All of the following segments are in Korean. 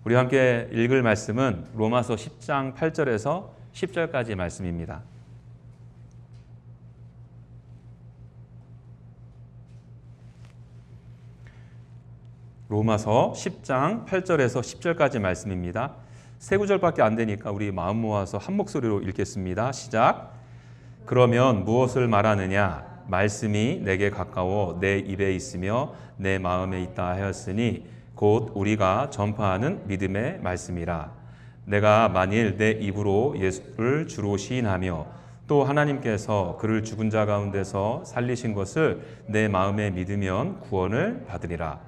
우리 함께 읽을 말씀은 로마서 10장 8절에서 10절까지 말씀입니다. 로마서 10장 8절에서 10절까지 말씀입니다. 세 구절밖에 안 되니까 우리 마음 모아서 한 목소리로 읽겠습니다. 시작. 그러면 무엇을 말하느냐? 말씀이 내게 가까워 내 입에 있으며 내 마음에 있다 하였으니 곧 우리가 전파하는 믿음의 말씀이라. 내가 만일 내 입으로 예수를 주로 시인하며 또 하나님께서 그를 죽은 자 가운데서 살리신 것을 내 마음에 믿으면 구원을 받으리라.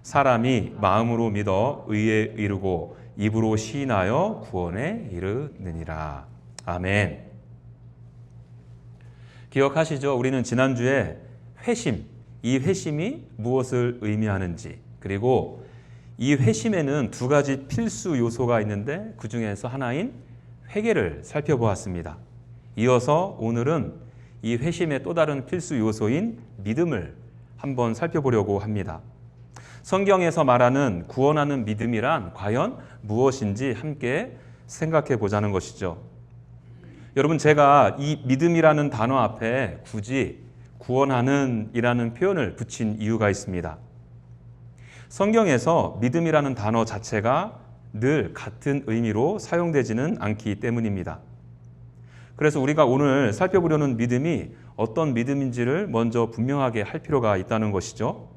사람이 마음으로 믿어 의에 이르고 입으로 시인하여 구원에 이르느니라. 아멘. 기억하시죠? 우리는 지난주에 회심, 이 회심이 무엇을 의미하는지, 그리고 이 회심에는 두 가지 필수 요소가 있는데 그 중에서 하나인 회개를 살펴보았습니다. 이어서 오늘은 이 회심의 또 다른 필수 요소인 믿음을 한번 살펴보려고 합니다. 성경에서 말하는 구원하는 믿음이란 과연 무엇인지 함께 생각해 보자는 것이죠. 여러분, 제가 이 믿음이라는 단어 앞에 굳이 구원하는 이라는 표현을 붙인 이유가 있습니다. 성경에서 믿음이라는 단어 자체가 늘 같은 의미로 사용되지는 않기 때문입니다. 그래서 우리가 오늘 살펴보려는 믿음이 어떤 믿음인지를 먼저 분명하게 할 필요가 있다는 것이죠.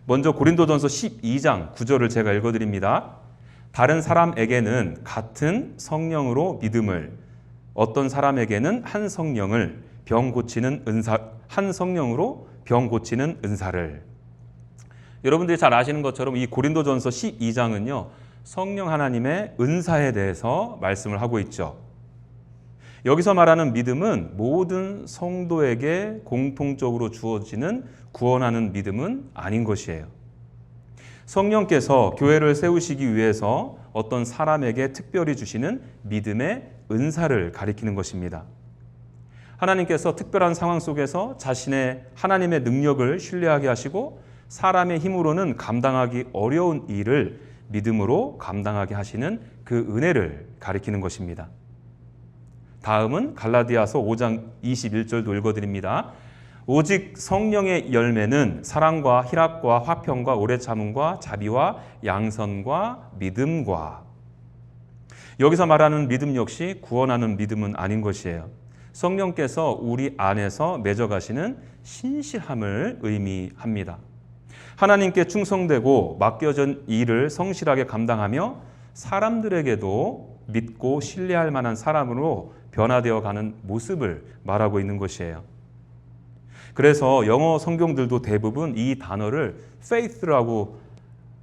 먼저 고린도전서 12장 9절을 제가 읽어드립니다. 다른 사람에게는 같은 성령으로 믿음을, 어떤 사람에게는 한 성령을 병 고치는 은사, 한 성령으로 병 고치는 은사를. 여러분들이 잘 아시는 것처럼 이 고린도전서 12장은요, 성령 하나님의 은사에 대해서 말씀을 하고 있죠. 여기서 말하는 믿음은 모든 성도에게 공통적으로 주어지는 구원하는 믿음은 아닌 것이에요. 성령께서 교회를 세우시기 위해서 어떤 사람에게 특별히 주시는 믿음의 은사를 가리키는 것입니다. 하나님께서 특별한 상황 속에서 자신의 하나님의 능력을 신뢰하게 하시고 사람의 힘으로는 감당하기 어려운 일을 믿음으로 감당하게 하시는 그 은혜를 가리키는 것입니다. 다음은 갈라디아서 5장 21절도 읽어드립니다. 오직 성령의 열매는 사랑과 희락과 화평과 오래 참음과 자비와 양선과 믿음과. 여기서 말하는 믿음 역시 구원하는 믿음은 아닌 것이에요. 성령께서 우리 안에서 맺어가시는 신실함을 의미합니다. 하나님께 충성되고 맡겨진 일을 성실하게 감당하며 사람들에게도 믿고 신뢰할 만한 사람으로 변화되어 가는 모습을 말하고 있는 것이에요. 그래서 영어 성경들도 대부분 이 단어를 faith라고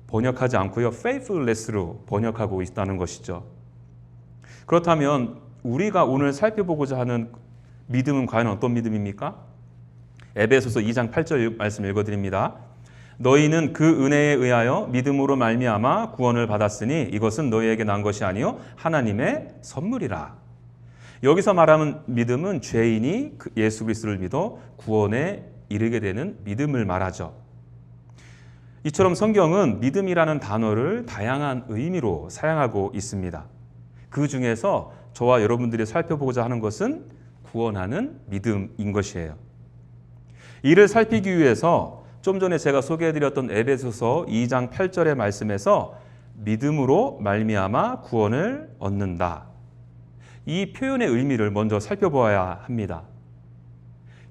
번역하지 않고요, faithless로 번역하고 있다는 것이죠. 그렇다면 우리가 오늘 살펴보고자 하는 믿음은 과연 어떤 믿음입니까? 에베소서 2장 8절 말씀 읽어드립니다. 너희는 그 은혜에 의하여 믿음으로 말미암아 구원을 받았으니 이것은 너희에게 난 것이 아니요 하나님의 선물이라. 여기서 말하는 믿음은 죄인이 예수 그리스도를 믿어 구원에 이르게 되는 믿음을 말하죠. 이처럼 성경은 믿음이라는 단어를 다양한 의미로 사용하고 있습니다. 그 중에서 저와 여러분들이 살펴보고자 하는 것은 구원하는 믿음인 것이에요. 이를 살피기 위해서 좀 전에 제가 소개해드렸던 에베소서 2장 8절의 말씀에서 믿음으로 말미암아 구원을 얻는다. 이 표현의 의미를 먼저 살펴보아야 합니다.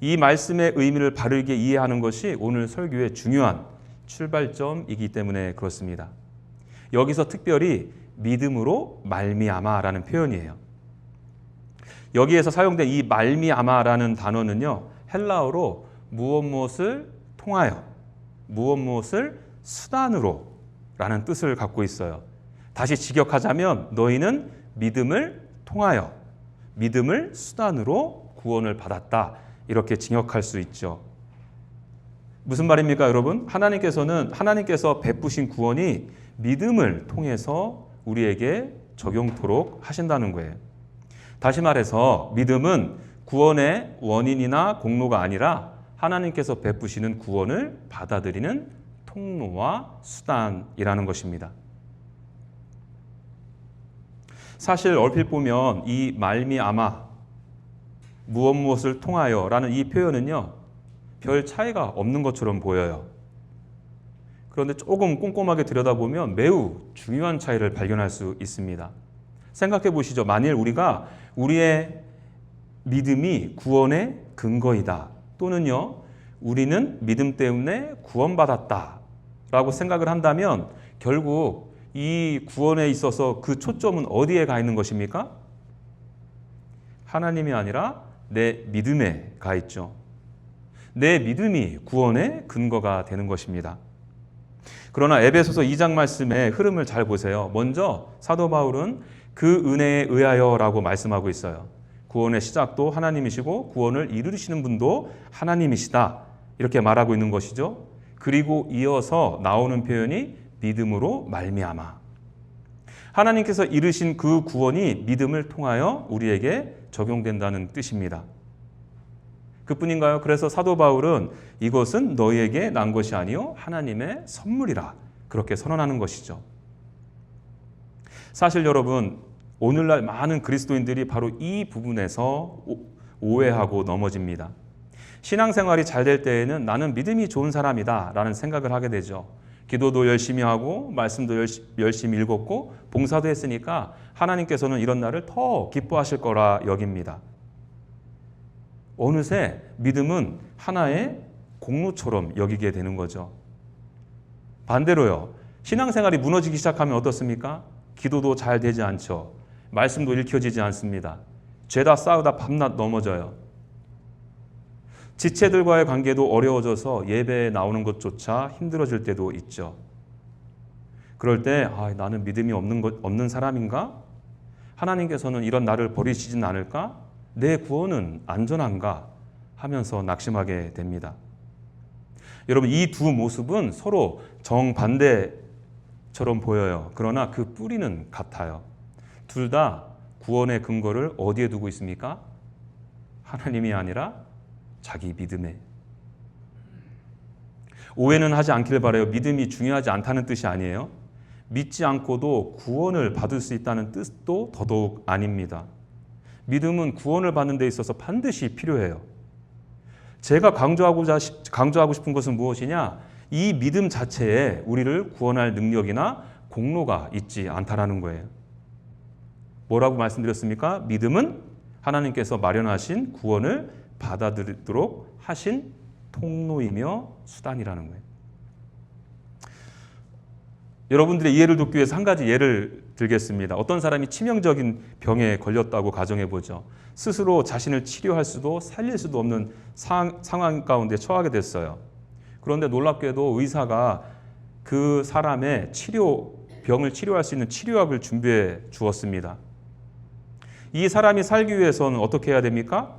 이 말씀의 의미를 바르게 이해하는 것이 오늘 설교의 중요한 출발점이기 때문에 그렇습니다. 여기서 특별히 믿음으로 말미암아라는 표현이에요. 여기에서 사용된 이 말미암아라는 단어는요, 헬라어로 무엇을 통하여, 무엇을 수단으로 라는 뜻을 갖고 있어요. 다시 직역하자면 너희는 믿음을 통하여, 믿음을 수단으로 구원을 받았다, 이렇게 직역할 수 있죠. 무슨 말입니까, 여러분? 하나님께서 베푸신 구원이 믿음을 통해서 우리에게 적용토록 하신다는 거예요. 다시 말해서 믿음은 구원의 원인이나 공로가 아니라 하나님께서 베푸시는 구원을 받아들이는 통로와 수단이라는 것입니다. 사실 얼핏 보면 이 말미암아 무엇을 통하여 라는 이 표현은요, 별 차이가 없는 것처럼 보여요. 그런데 조금 꼼꼼하게 들여다보면 매우 중요한 차이를 발견할 수 있습니다. 생각해 보시죠. 만일 우리가 우리의 믿음이 구원의 근거이다, 또는요, 우리는 믿음 때문에 구원받았다 라고 생각을 한다면 결국 이 구원에 있어서 그 초점은 어디에 가 있는 것입니까? 하나님이 아니라 내 믿음에 가 있죠. 내 믿음이 구원의 근거가 되는 것입니다. 그러나 에베소서 2장 말씀의 흐름을 잘 보세요. 먼저 사도 바울은 그 은혜에 의하여 라고 말씀하고 있어요. 구원의 시작도 하나님이시고 구원을 이루시는 분도 하나님이시다, 이렇게 말하고 있는 것이죠. 그리고 이어서 나오는 표현이 믿음으로 말미암아. 하나님께서 이루신 그 구원이 믿음을 통하여 우리에게 적용된다는 뜻입니다. 그뿐인가요? 그래서 사도 바울은 이것은 너희에게 난 것이 아니요 하나님의 선물이라 그렇게 선언하는 것이죠. 사실 여러분, 오늘날 많은 그리스도인들이 바로 이 부분에서 오해하고 넘어집니다. 신앙생활이 잘 될 때에는 나는 믿음이 좋은 사람이다 라는 생각을 하게 되죠. 기도도 열심히 하고 말씀도 열심히 읽었고 봉사도 했으니까 하나님께서는 이런 나를 더 기뻐하실 거라 여깁니다. 어느새 믿음은 하나의 공로처럼 여기게 되는 거죠. 반대로요, 신앙생활이 무너지기 시작하면 어떻습니까? 기도도 잘 되지 않죠. 말씀도 읽혀지지 않습니다. 죄다 싸우다 밤낮 넘어져요. 지체들과의 관계도 어려워져서 예배에 나오는 것조차 힘들어질 때도 있죠. 그럴 때 나는 믿음이 없는 사람인가? 하나님께서는 이런 나를 버리시진 않을까? 내 구원은 안전한가? 하면서 낙심하게 됩니다. 여러분, 이 두 모습은 서로 정반대처럼 보여요. 그러나 그 뿌리는 같아요. 둘 다 구원의 근거를 어디에 두고 있습니까? 하나님이 아니라 자기 믿음에. 오해는 하지 않길 바라요. 믿음이 중요하지 않다는 뜻이 아니에요. 믿지 않고도 구원을 받을 수 있다는 뜻도 더더욱 아닙니다. 믿음은 구원을 받는 데 있어서 반드시 필요해요. 제가 강조하고 싶은 것은 무엇이냐? 이 믿음 자체에 우리를 구원할 능력이나 공로가 있지 않다라는 거예요. 뭐라고 말씀드렸습니까? 믿음은 하나님께서 마련하신 구원을 받아들이도록 하신 통로이며 수단이라는 거예요. 여러분들의 이해를 돕기 위해서 한 가지 예를 들겠습니다. 어떤 사람이 치명적인 병에 걸렸다고 가정해보죠. 스스로 자신을 치료할 수도 살릴 수도 없는 상황 가운데 처하게 됐어요. 그런데 놀랍게도 의사가 그 사람의 병을 치료할 수 있는 치료약을 준비해 주었습니다. 이 사람이 살기 위해서는 어떻게 해야 됩니까?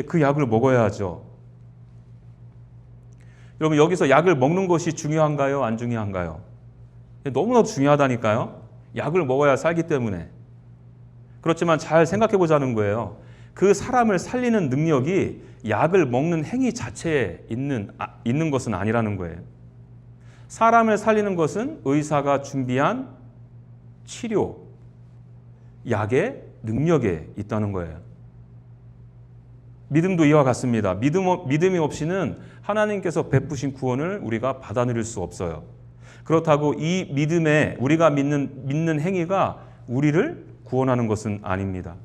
그 약을 먹어야 하죠. 여러분, 여기서 약을 먹는 것이 중요한가요? 안 중요한가요? 너무나도 중요하다니까요. 약을 먹어야 살기 때문에. 그렇지만 잘 생각해 보자는 거예요. 그 사람을 살리는 능력이 약을 먹는 행위 자체에 있는 것은 아니라는 거예요. 사람을 살리는 것은 의사가 준비한 치료, 약의 능력에 있다는 거예요. 믿음도 이와 같습니다. 믿음이 없이는 하나님께서 베푸신 구원을 우리가 받아들일 수 없어요. 그렇다고 이 믿음에 우리가 믿는 행위가 우리를 구원하는 것은 아닙니다.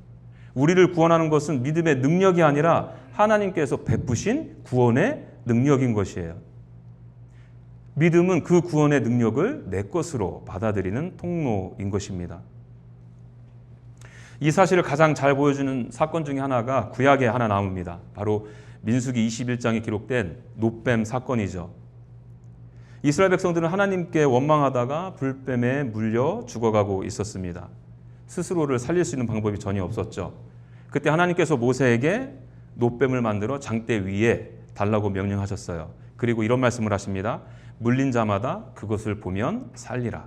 우리를 구원하는 것은 믿음의 능력이 아니라 하나님께서 베푸신 구원의 능력인 것이에요. 믿음은 그 구원의 능력을 내 것으로 받아들이는 통로인 것입니다. 이 사실을 가장 잘 보여주는 사건 중에 하나가 구약에 하나 나옵니다. 바로 민수기 21장에 기록된 놋뱀 사건이죠. 이스라엘 백성들은 하나님께 원망하다가 불뱀에 물려 죽어가고 있었습니다. 스스로를 살릴 수 있는 방법이 전혀 없었죠. 그때 하나님께서 모세에게 놋뱀을 만들어 장대 위에 달라고 명령하셨어요. 그리고 이런 말씀을 하십니다. 물린 자마다 그것을 보면 살리라.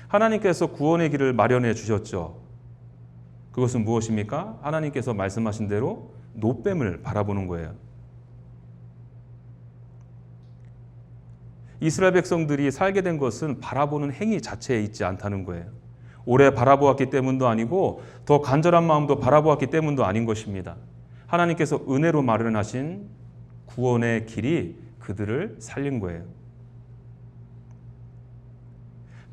하나님께서 구원의 길을 마련해 주셨죠. 그것은 무엇입니까? 하나님께서 말씀하신 대로 놋뱀을 바라보는 거예요. 이스라엘 백성들이 살게 된 것은 바라보는 행위 자체에 있지 않다는 거예요. 오래 바라보았기 때문도 아니고 더 간절한 마음도 바라보았기 때문도 아닌 것입니다. 하나님께서 은혜로 마련하신 구원의 길이 그들을 살린 거예요.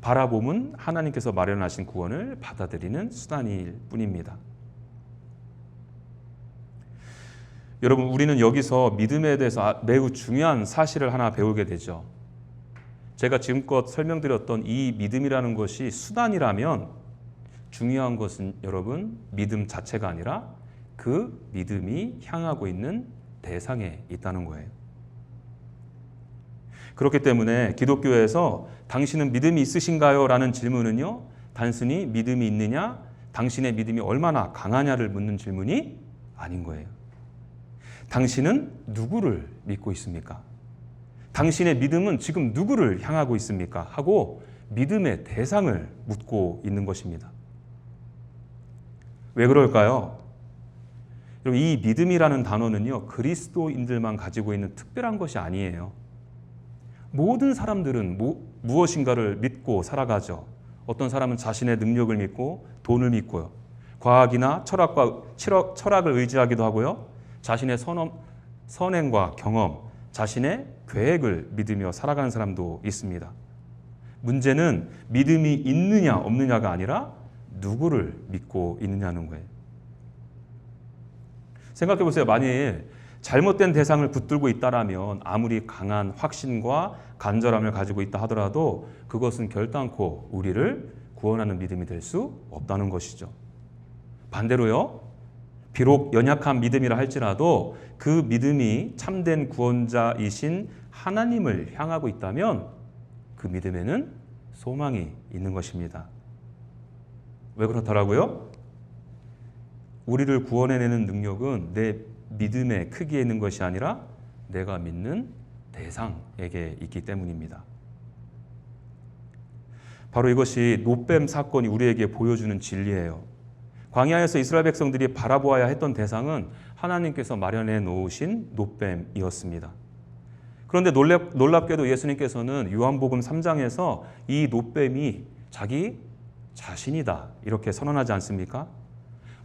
바라봄은 하나님께서 마련하신 구원을 받아들이는 수단일 뿐입니다. 여러분, 우리는 여기서 믿음에 대해서 매우 중요한 사실을 하나 배우게 되죠. 제가 지금껏 설명드렸던 이 믿음이라는 것이 수단이라면 중요한 것은 여러분, 믿음 자체가 아니라 그 믿음이 향하고 있는 대상에 있다는 거예요. 그렇기 때문에 기독교에서 당신은 믿음이 있으신가요? 라는 질문은요, 단순히 믿음이 있느냐, 당신의 믿음이 얼마나 강하냐를 묻는 질문이 아닌 거예요. 당신은 누구를 믿고 있습니까? 당신의 믿음은 지금 누구를 향하고 있습니까? 하고 믿음의 대상을 묻고 있는 것입니다. 왜 그럴까요? 여러분, 이 믿음이라는 단어는요, 그리스도인들만 가지고 있는 특별한 것이 아니에요. 모든 사람들은 무엇인가를 믿고 살아가죠. 어떤 사람은 자신의 능력을 믿고 돈을 믿고요. 과학이나 철학을 의지하기도 하고요. 자신의 선행과 경험, 자신의 계획을 믿으며 살아가는 사람도 있습니다. 문제는 믿음이 있느냐 없느냐가 아니라 누구를 믿고 있느냐는 거예요. 생각해 보세요. 만일 잘못된 대상을 붙들고 있다라면 아무리 강한 확신과 간절함을 가지고 있다 하더라도 그것은 결단코 우리를 구원하는 믿음이 될 수 없다는 것이죠. 반대로요, 비록 연약한 믿음이라 할지라도 그 믿음이 참된 구원자이신 하나님을 향하고 있다면 그 믿음에는 소망이 있는 것입니다. 왜 그렇더라고요? 우리를 구원해내는 능력은 내 믿음의 크기에 있는 것이 아니라 내가 믿는 대상에게 있기 때문입니다. 바로 이것이 놋뱀 사건이 우리에게 보여주는 진리예요. 광야에서 이스라엘 백성들이 바라보아야 했던 대상은 하나님께서 마련해 놓으신 놋뱀이었습니다. 그런데 놀랍게도 예수님께서는 요한복음 3장에서 이 놋뱀이 자기 자신이다 이렇게 선언하지 않습니까?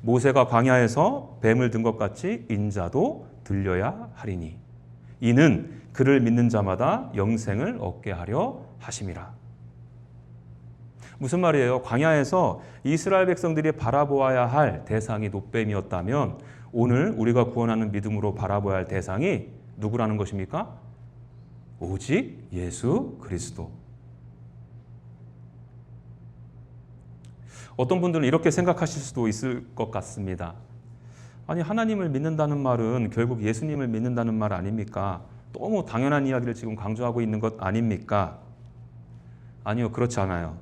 모세가 광야에서 뱀을 든 것 같이 인자도 들려야 하리니 이는 그를 믿는 자마다 영생을 얻게 하려 하심이라. 무슨 말이에요? 광야에서 이스라엘 백성들이 바라보아야 할 대상이 놋뱀이었다면 오늘 우리가 구원하는 믿음으로 바라보아야 할 대상이 누구라는 것입니까? 오직 예수 그리스도. 어떤 분들은 이렇게 생각하실 수도 있을 것 같습니다. 아니, 하나님을 믿는다는 말은 결국 예수님을 믿는다는 말 아닙니까? 너무 당연한 이야기를 지금 강조하고 있는 것 아닙니까? 아니요, 그렇지 않아요.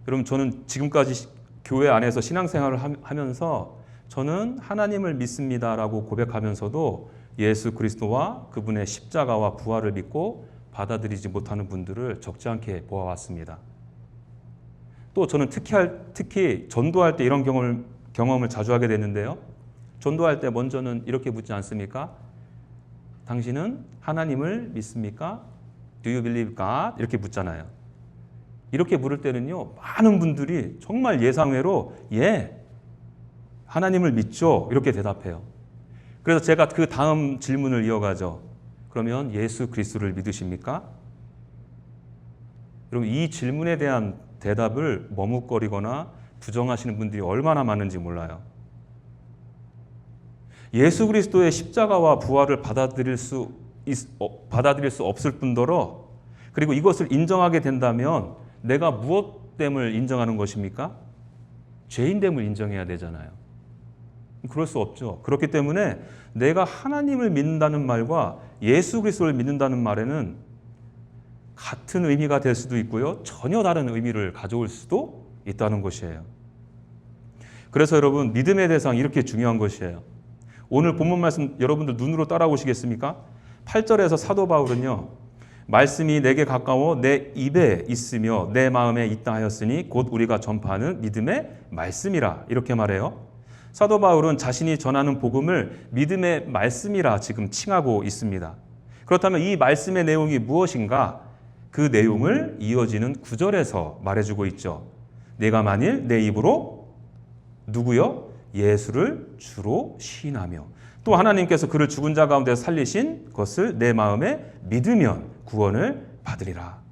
여러분, 저는 지금까지 교회 안에서 신앙생활을 하면서 저는 하나님을 믿습니다라고 고백하면서도 예수 그리스도와 그분의 십자가와 부활을 믿고 받아들이지 못하는 분들을 적지 않게 보아왔습니다. 또 저는 특히 전도할 때 이런 경험을 자주 하게 되는데요. 전도할 때 먼저는 이렇게 묻지 않습니까? 당신은 하나님을 믿습니까? Do you believe God? 이렇게 묻잖아요. 이렇게 물을 때는요, 많은 분들이 정말 예상외로 예, 하나님을 믿죠. 이렇게 대답해요. 그래서 제가 그 다음 질문을 이어가죠. 그러면 예수 그리스도를 믿으십니까? 여러분, 이 질문에 대한 대답을 머뭇거리거나 부정하시는 분들이 얼마나 많은지 몰라요. 예수 그리스도의 십자가와 부활을 받아들일 수 없을 뿐더러 그리고 이것을 인정하게 된다면 내가 무엇됨을 인정하는 것입니까? 죄인됨을 인정해야 되잖아요. 그럴 수 없죠. 그렇기 때문에 내가 하나님을 믿는다는 말과 예수 그리스도를 믿는다는 말에는 같은 의미가 될 수도 있고요. 전혀 다른 의미를 가져올 수도 있다는 것이에요. 그래서 여러분, 믿음의 대상 이렇게 중요한 것이에요. 오늘 본문 말씀 여러분들 눈으로 따라오시겠습니까? 8절에서 사도 바울은요. 말씀이 내게 가까워 내 입에 있으며 내 마음에 있다 하였으니 곧 우리가 전파하는 믿음의 말씀이라 이렇게 말해요. 사도 바울은 자신이 전하는 복음을 믿음의 말씀이라 지금 칭하고 있습니다. 그렇다면 이 말씀의 내용이 무엇인가? 그 내용을 이어지는 9절에서 말해주고 있죠. 내가 만일 내 입으로 누구요? 예수를 주로 시인하며 또 하나님께서 그를 죽은 자 가운데 살리신 것을 내 마음에 믿으면 구원을 받으리라.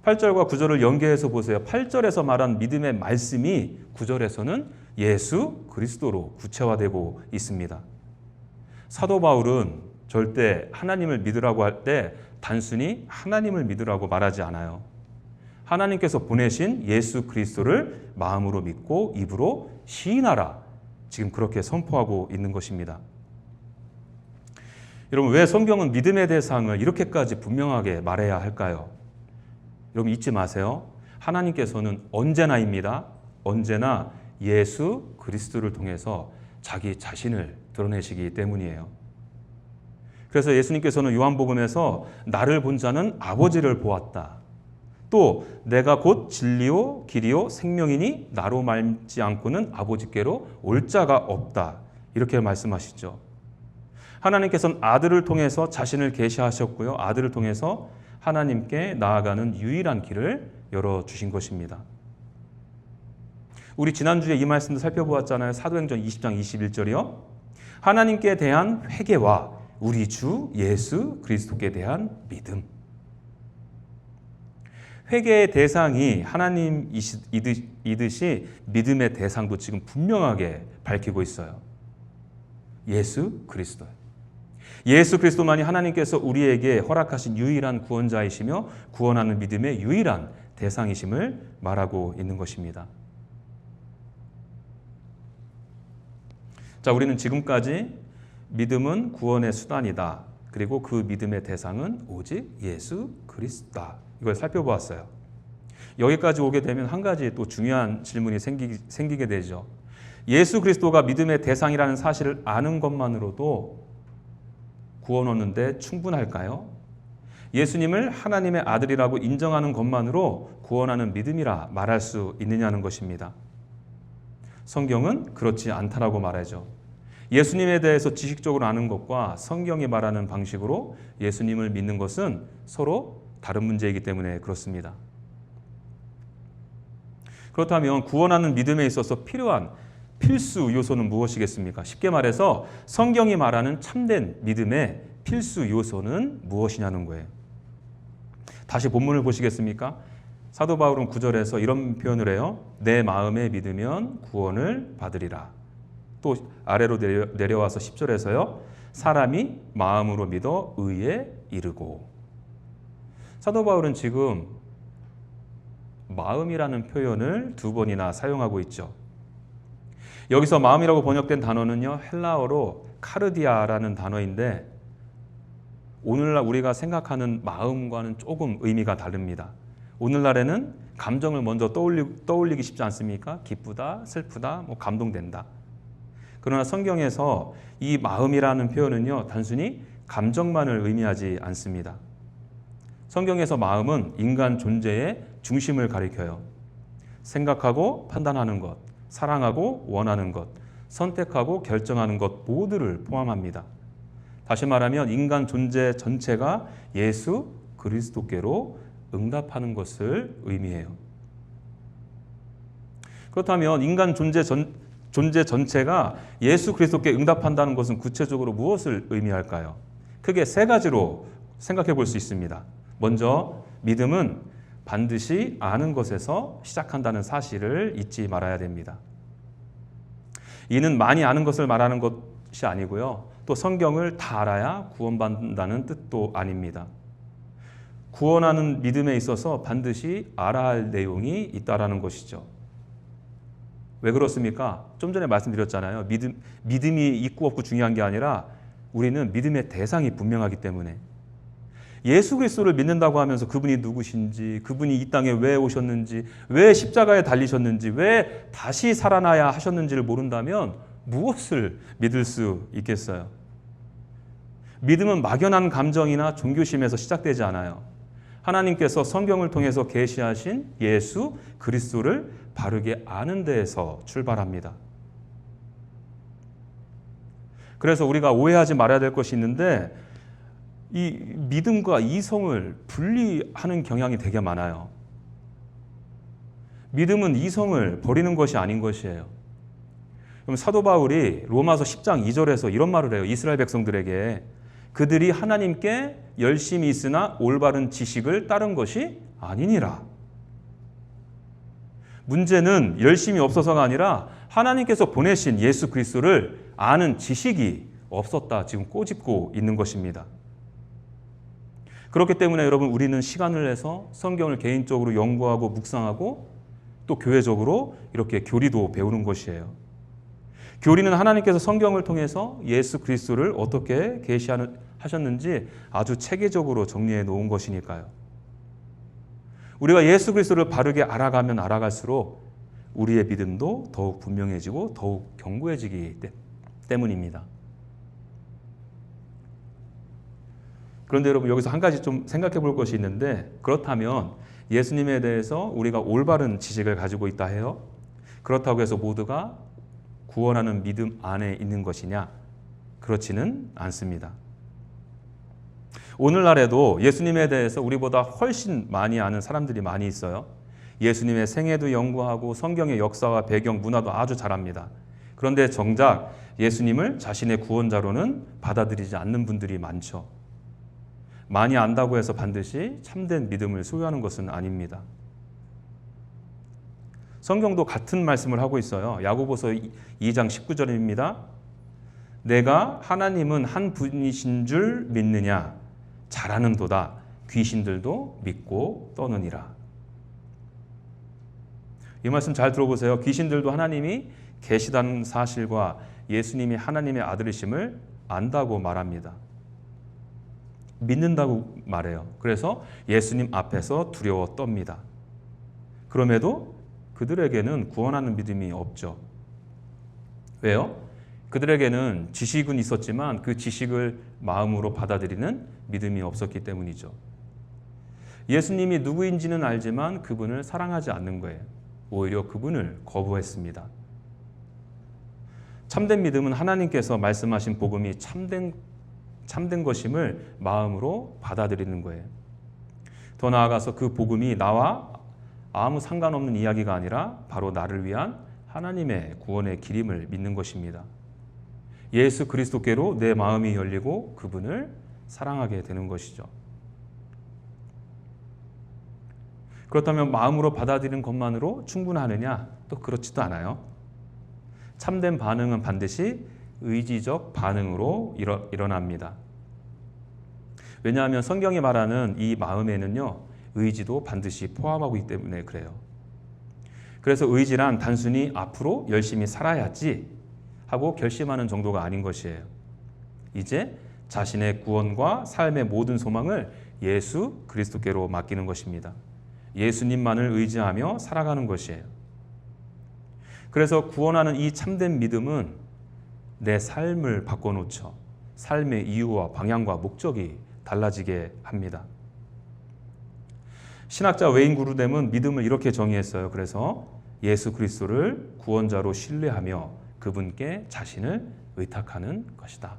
8절과 9절을 연계해서 보세요. 8절에서 말한 믿음의 말씀이 9절에서는 예수 그리스도로 구체화되고 있습니다. 사도 바울은 절대 하나님을 믿으라고 할 때 단순히 하나님을 믿으라고 말하지 않아요. 하나님께서 보내신 예수 그리스도를 마음으로 믿고 입으로 시인하라. 지금 그렇게 선포하고 있는 것입니다. 여러분, 왜 성경은 믿음의 대상을 이렇게까지 분명하게 말해야 할까요? 여러분 잊지 마세요. 하나님께서는 언제나입니다. 언제나 예수 그리스도를 통해서 자기 자신을 드러내시기 때문이에요. 그래서 예수님께서는 요한복음에서 나를 본 자는 아버지를 보았다. 또 내가 곧 진리요 길이요 생명이니 나로 말지 않고는 아버지께로 올 자가 없다. 이렇게 말씀하시죠. 하나님께서는 아들을 통해서 자신을 계시하셨고요. 아들을 통해서 하나님께 나아가는 유일한 길을 열어주신 것입니다. 우리 지난주에 이 말씀도 살펴보았잖아요. 사도행전 20장 21절이요. 하나님께 대한 회개와 우리 주 예수 그리스도께 대한 믿음. 회개의 대상이 하나님이듯이 믿음의 대상도 지금 분명하게 밝히고 있어요. 예수 그리스도. 예수 그리스도만이 하나님께서 우리에게 허락하신 유일한 구원자이시며 구원하는 믿음의 유일한 대상이심을 말하고 있는 것입니다. 자, 우리는 지금까지 믿음은 구원의 수단이다. 그리고 그 믿음의 대상은 오직 예수 그리스도다. 이걸 살펴보았어요. 여기까지 오게 되면 한 가지 또 중요한 질문이 생기게 되죠. 예수 그리스도가 믿음의 대상이라는 사실을 아는 것만으로도 구원 얻는데 충분할까요? 예수님을 하나님의 아들이라고 인정하는 것만으로 구원하는 믿음이라 말할 수 있느냐는 것입니다. 성경은 그렇지 않다라고 말하죠. 예수님에 대해서 지식적으로 아는 것과 성경이 말하는 방식으로 예수님을 믿는 것은 서로 다른 문제이기 때문에 그렇습니다. 그렇다면 구원하는 믿음에 있어서 필요한 필수 요소는 무엇이겠습니까? 쉽게 말해서 성경이 말하는 참된 믿음의 필수 요소는 무엇이냐는 거예요. 다시 본문을 보시겠습니까? 사도 바울은 9절에서 이런 표현을 해요. 내 마음에 믿으면 구원을 받으리라. 또 아래로 내려와서 10절에서요. 사람이 마음으로 믿어 의에 이르고. 사도 바울은 지금 마음이라는 표현을 2번이나 사용하고 있죠. 여기서 마음이라고 번역된 단어는요. 헬라어로 카르디아라는 단어인데 오늘날 우리가 생각하는 마음과는 조금 의미가 다릅니다. 오늘날에는 감정을 먼저 떠올리기 쉽지 않습니까? 기쁘다, 슬프다, 감동된다. 그러나 성경에서 이 마음이라는 표현은요, 단순히 감정만을 의미하지 않습니다. 성경에서 마음은 인간 존재의 중심을 가리켜요. 생각하고 판단하는 것, 사랑하고 원하는 것, 선택하고 결정하는 것 모두를 포함합니다. 다시 말하면 인간 존재 전체가 예수 그리스도께로 응답하는 것을 의미해요. 그렇다면 인간 존재 전체가 예수 그리스도께 응답한다는 것은 구체적으로 무엇을 의미할까요? 크게 3가지로 생각해 볼 수 있습니다. 먼저 믿음은 반드시 아는 것에서 시작한다는 사실을 잊지 말아야 됩니다. 이는 많이 아는 것을 말하는 것이 아니고요. 또 성경을 다 알아야 구원받는다는 뜻도 아닙니다. 구원하는 믿음에 있어서 반드시 알아야 할 내용이 있다라는 것이죠. 왜 그렇습니까? 좀 전에 말씀드렸잖아요. 믿음이 있고 없고 중요한 게 아니라 우리는 믿음의 대상이 분명하기 때문에 예수 그리스도를 믿는다고 하면서 그분이 누구신지, 그분이 이 땅에 왜 오셨는지, 왜 십자가에 달리셨는지, 왜 다시 살아나야 하셨는지를 모른다면 무엇을 믿을 수 있겠어요? 믿음은 막연한 감정이나 종교심에서 시작되지 않아요. 하나님께서 성경을 통해서 계시하신 예수 그리스도를 바르게 아는 데에서 출발합니다. 그래서 우리가 오해하지 말아야 될 것이 있는데 이 믿음과 이성을 분리하는 경향이 되게 많아요. 믿음은 이성을 버리는 것이 아닌 것이에요. 그럼 사도 바울이 로마서 10장 2절에서 이런 말을 해요. 이스라엘 백성들에게 그들이 하나님께 열심히 있으나 올바른 지식을 따른 것이 아니니라. 문제는 열심이 없어서가 아니라 하나님께서 보내신 예수 그리스도를 아는 지식이 없었다. 지금 꼬집고 있는 것입니다. 그렇기 때문에 여러분 우리는 시간을 내서 성경을 개인적으로 연구하고 묵상하고 또 교회적으로 이렇게 교리도 배우는 것이에요. 교리는 하나님께서 성경을 통해서 예수 그리스도를 어떻게 계시하셨는지 아주 체계적으로 정리해 놓은 것이니까요. 우리가 예수 그리스도를 바르게 알아가면 알아갈수록 우리의 믿음도 더욱 분명해지고 더욱 견고해지기 때문입니다. 그런데 여러분 여기서 한 가지 좀 생각해 볼 것이 있는데, 그렇다면 예수님에 대해서 우리가 올바른 지식을 가지고 있다 해요. 그렇다고 해서 모두가 구원하는 믿음 안에 있는 것이냐? 그렇지는 않습니다. 오늘날에도 예수님에 대해서 우리보다 훨씬 많이 아는 사람들이 많이 있어요. 예수님의 생애도 연구하고 성경의 역사와 배경, 문화도 아주 잘 압니다. 그런데 정작 예수님을 자신의 구원자로는 받아들이지 않는 분들이 많죠. 많이 안다고 해서 반드시 참된 믿음을 소유하는 것은 아닙니다. 성경도 같은 말씀을 하고 있어요. 야고보서 2장 19절입니다. 내가 하나님은 한 분이신 줄 믿느냐? 잘하는도다. 귀신들도 믿고 떠느니라. 이 말씀 잘 들어보세요. 귀신들도 하나님이 계시다는 사실과 예수님이 하나님의 아들이심을 안다고 말합니다. 믿는다고 말해요. 그래서 예수님 앞에서 두려워 떱니다. 그럼에도 그들에게는 구원하는 믿음이 없죠. 왜요? 그들에게는 지식은 있었지만 그 지식을 마음으로 받아들이는 믿음이 없었기 때문이죠. 예수님이 누구인지는 알지만 그분을 사랑하지 않는 거예요. 오히려 그분을 거부했습니다. 참된 믿음은 하나님께서 말씀하신 복음이 참된 것임을 마음으로 받아들이는 거예요. 더 나아가서 그 복음이 나와 아무 상관없는 이야기가 아니라 바로 나를 위한 하나님의 구원의 길임을 믿는 것입니다. 예수 그리스도께로 내 마음이 열리고 그분을 사랑하게 되는 것이죠. 그렇다면 마음으로 받아들이는 것만으로 충분하느냐? 또 그렇지도 않아요. 참된 반응은 반드시 의지적 반응으로 일어납니다. 왜냐하면 성경이 말하는 이 마음에는요, 의지도 반드시 포함하고 있기 때문에 그래요. 그래서 의지란 단순히 앞으로 열심히 살아야지 하고 결심하는 정도가 아닌 것이에요. 이제 자신의 구원과 삶의 모든 소망을 예수 그리스도께로 맡기는 것입니다. 예수님만을 의지하며 살아가는 것이에요. 그래서 구원하는 이 참된 믿음은 내 삶을 바꿔놓죠. 삶의 이유와 방향과 목적이 달라지게 합니다. 신학자 웨인 그루뎀은 믿음을 이렇게 정의했어요. 그래서 예수 그리스도를 구원자로 신뢰하며 그분께 자신을 의탁하는 것이다.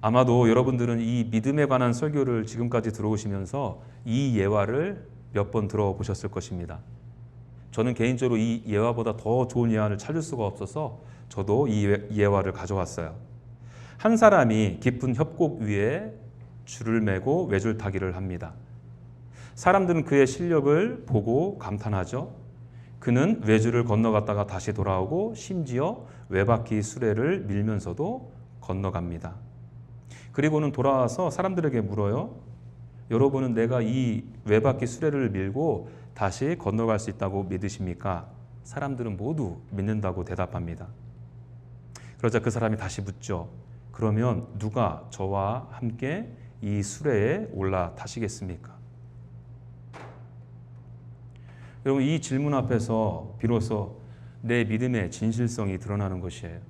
아마도 여러분들은 이 믿음에 관한 설교를 지금까지 들어오시면서 이 예화를 몇 번 들어보셨을 것입니다. 저는 개인적으로 이 예화보다 더 좋은 예화를 찾을 수가 없어서 저도 이 예화를 가져왔어요. 한 사람이 깊은 협곡 위에 줄을 매고 외줄타기를 합니다. 사람들은 그의 실력을 보고 감탄하죠. 그는 외줄을 건너갔다가 다시 돌아오고 심지어 외바퀴 수레를 밀면서도 건너갑니다. 그리고는 돌아와서 사람들에게 물어요. 여러분은 내가 이 외바퀴 수레를 밀고 다시 건너갈 수 있다고 믿으십니까? 사람들은 모두 믿는다고 대답합니다. 그러자 그 사람이 다시 묻죠. 그러면 누가 저와 함께 이 수레에 올라타시겠습니까? 여러분, 이 질문 앞에서 비로소 내 믿음의 진실성이 드러나는 것이에요.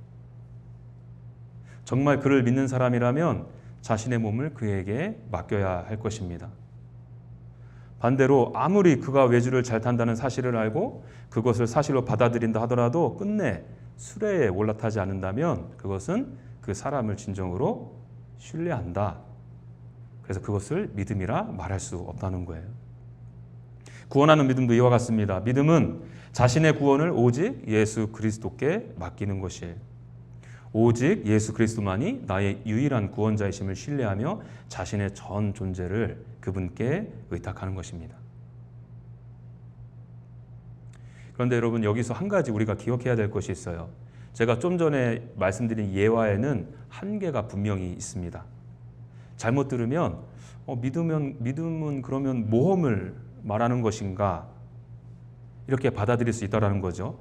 정말 그를 믿는 사람이라면 자신의 몸을 그에게 맡겨야 할 것입니다. 반대로 아무리 그가 외주를 잘 탄다는 사실을 알고 그것을 사실로 받아들인다 하더라도 끝내 수레에 올라타지 않는다면 그것은 그 사람을 진정으로 신뢰한다. 그래서 그것을 믿음이라 말할 수 없다는 거예요. 구원하는 믿음도 이와 같습니다. 믿음은 자신의 구원을 오직 예수 그리스도께 맡기는 것이에요. 오직 예수 그리스도만이 나의 유일한 구원자이심을 신뢰하며 자신의 전 존재를 그분께 의탁하는 것입니다. 그런데 여러분, 여기서 한 가지 우리가 기억해야 될 것이 있어요. 제가 좀 전에 말씀드린 예화에는 한계가 분명히 있습니다. 잘못 들으면 믿음은 그러면 모험을 말하는 것인가, 이렇게 받아들일 수 있다는 거죠.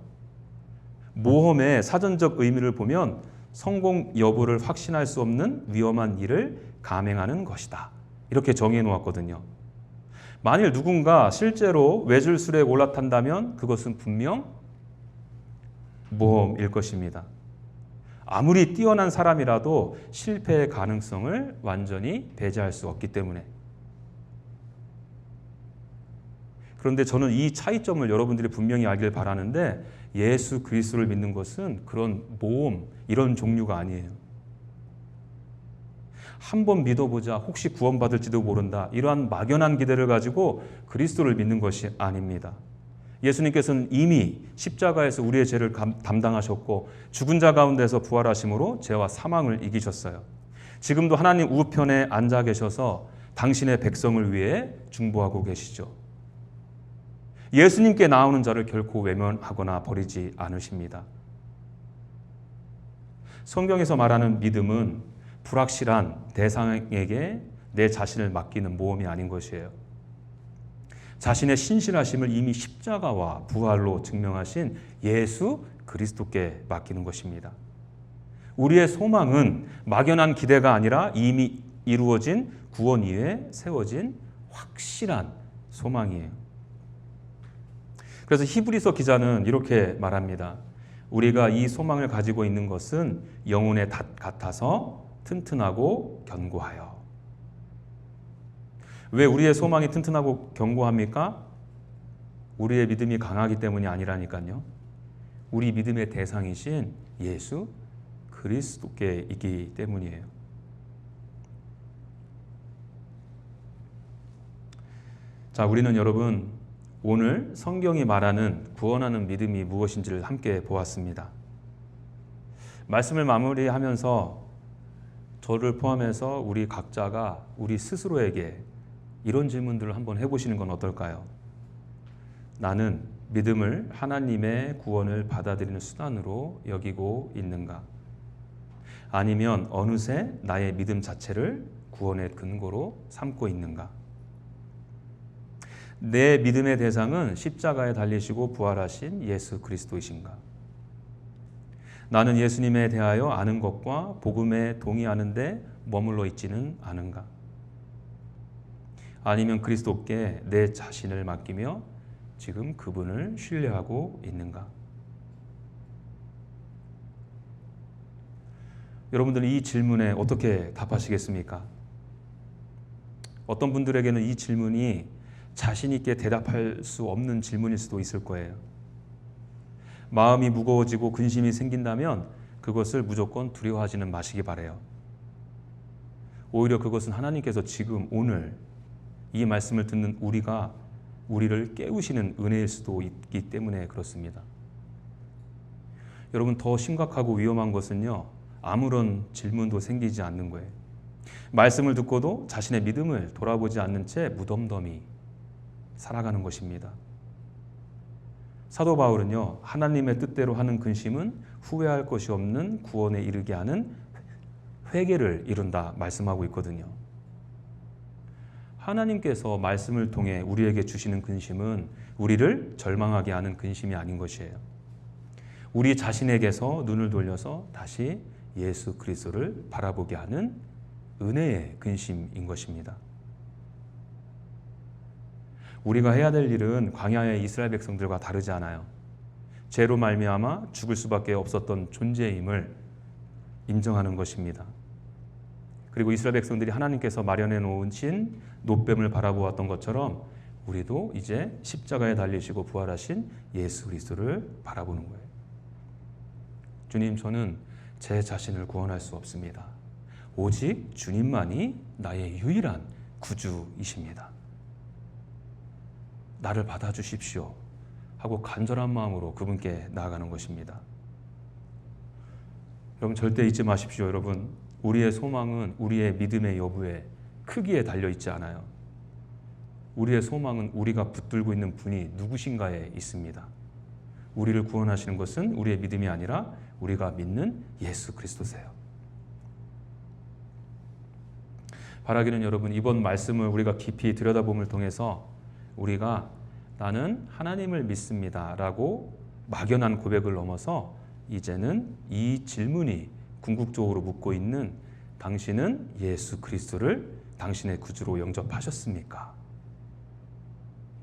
모험의 사전적 의미를 보면 성공 여부를 확신할 수 없는 위험한 일을 감행하는 것이다, 이렇게 정의해 놓았거든요. 만일 누군가 실제로 외줄수레에 올라탄다면 그것은 분명 모험일 것입니다. 아무리 뛰어난 사람이라도 실패의 가능성을 완전히 배제할 수 없기 때문에. 그런데 저는 이 차이점을 여러분들이 분명히 알길 바라는데, 예수 그리스도를 믿는 것은 그런 모험, 이런 종류가 아니에요. 한번 믿어보자, 혹시 구원받을지도 모른다, 이러한 막연한 기대를 가지고 그리스도를 믿는 것이 아닙니다. 예수님께서는 이미 십자가에서 우리의 죄를 담당하셨고 죽은 자 가운데서 부활하심으로 죄와 사망을 이기셨어요. 지금도 하나님 우편에 앉아 계셔서 당신의 백성을 위해 중보하고 계시죠. 예수님께 나오는 자를 결코 외면하거나 버리지 않으십니다. 성경에서 말하는 믿음은 불확실한 대상에게 내 자신을 맡기는 모험이 아닌 것이에요. 자신의 신실하심을 이미 십자가와 부활로 증명하신 예수 그리스도께 맡기는 것입니다. 우리의 소망은 막연한 기대가 아니라 이미 이루어진 구원 위에 세워진 확실한 소망이에요. 그래서 히브리서 기자는 이렇게 말합니다. 우리가 이 소망을 가지고 있는 것은 영혼의 닷 같아서 튼튼하고 견고하여. 왜 우리의 소망이 튼튼하고 견고합니까? 우리의 믿음이 강하기 때문이 아니라니까요. 우리 믿음의 대상이신 예수 그리스도께 있기 때문이에요. 자, 우리는 여러분 오늘 성경이 말하는 구원하는 믿음이 무엇인지를 함께 보았습니다. 말씀을 마무리하면서 저를 포함해서 우리 각자가 우리 스스로에게 이런 질문들을 한번 해보시는 건 어떨까요? 나는 믿음을 하나님의 구원을 받아들이는 수단으로 여기고 있는가? 아니면 어느새 나의 믿음 자체를 구원의 근거로 삼고 있는가? 내 믿음의 대상은 십자가에 달리시고 부활하신 예수 그리스도이신가? 나는 예수님에 대하여 아는 것과 복음에 동의하는데 머물러 있지는 않은가? 아니면 그리스도께 내 자신을 맡기며 지금 그분을 신뢰하고 있는가? 여러분들은 이 질문에 어떻게 답하시겠습니까? 어떤 분들에게는 이 질문이 자신 있게 대답할 수 없는 질문일 수도 있을 거예요. 마음이 무거워지고 근심이 생긴다면 그것을 무조건 두려워하지는 마시기 바라요. 오히려 그것은 하나님께서 지금 오늘 이 말씀을 듣는 우리를 깨우시는 은혜일 수도 있기 때문에 그렇습니다. 여러분, 더 심각하고 위험한 것은요, 아무런 질문도 생기지 않는 거예요. 말씀을 듣고도 자신의 믿음을 돌아보지 않는 채 무덤덤히 살아가는 것입니다. 사도 바울은요, 하나님의 뜻대로 하는 근심은 후회할 것이 없는 구원에 이르게 하는 회개를 이룬다 말씀하고 있거든요. 하나님께서 말씀을 통해 우리에게 주시는 근심은 우리를 절망하게 하는 근심이 아닌 것이에요. 우리 자신에게서 눈을 돌려서 다시 예수 그리스도를 바라보게 하는 은혜의 근심인 것입니다. 우리가 해야 될 일은 광야의 이스라엘 백성들과 다르지 않아요. 죄로 말미암아 죽을 수밖에 없었던 존재임을 인정하는 것입니다. 그리고 이스라엘 백성들이 하나님께서 마련해 놓으신 노뱀을 바라보았던 것처럼 우리도 이제 십자가에 달리시고 부활하신 예수 그리스도를 바라보는 거예요. 주님, 저는 제 자신을 구원할 수 없습니다. 오직 주님만이 나의 유일한 구주이십니다. 나를 받아주십시오 하고 간절한 마음으로 그분께 나아가는 것입니다. 여러분, 절대 잊지 마십시오. 여러분, 우리의 소망은 우리의 믿음의 여부에 크기에 달려있지 않아요. 우리의 소망은 우리가 붙들고 있는 분이 누구신가에 있습니다. 우리를 구원하시는 것은 우리의 믿음이 아니라 우리가 믿는 예수 그리스도세요. 바라기는 여러분, 이번 말씀을 우리가 깊이 들여다봄을 통해서 우리가 나는 하나님을 믿습니다 라고 막연한 고백을 넘어서 이제는 이 질문이 궁극적으로 묻고 있는, 당신은 예수 그리스도를 당신의 구주로 영접하셨습니까?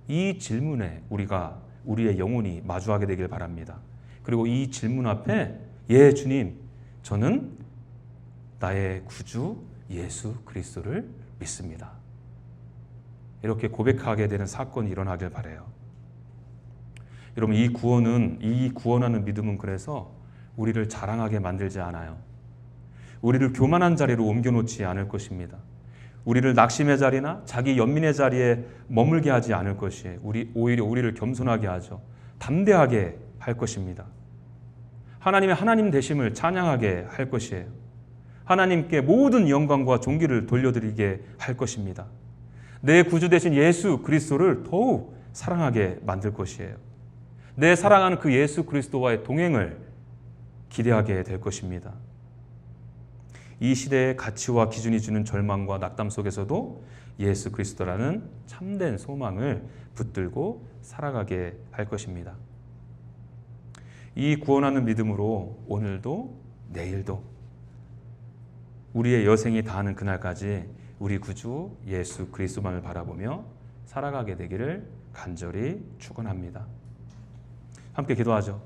이 질문에 우리의 영혼이 마주하게 되길 바랍니다. 그리고 이 질문 앞에 예 주님, 저는 나의 구주 예수 그리스도를 믿습니다. 이렇게 고백하게 되는 사건이 일어나길 바라요. 여러분, 이 구원하는 믿음은 그래서 우리를 자랑하게 만들지 않아요. 우리를 교만한 자리로 옮겨놓지 않을 것입니다. 우리를 낙심의 자리나 자기 연민의 자리에 머물게 하지 않을 것이에요. 오히려 우리를 겸손하게 하죠. 담대하게 할 것입니다. 하나님의 하나님 되심을 찬양하게 할 것이에요. 하나님께 모든 영광과 존귀를 돌려드리게 할 것입니다. 내 구주 되신 예수 그리스도를 더욱 사랑하게 만들 것이에요. 내 사랑하는 그 예수 그리스도와의 동행을 기대하게 될 것입니다. 이 시대의 가치와 기준이 주는 절망과 낙담 속에서도 예수 그리스도라는 참된 소망을 붙들고 살아가게 할 것입니다. 이 구원하는 믿음으로 오늘도 내일도 우리의 여생이 다하는 그날까지 우리 구주 예수 그리스도만을 바라보며 살아가게 되기를 간절히 축원합니다. 함께 기도하죠.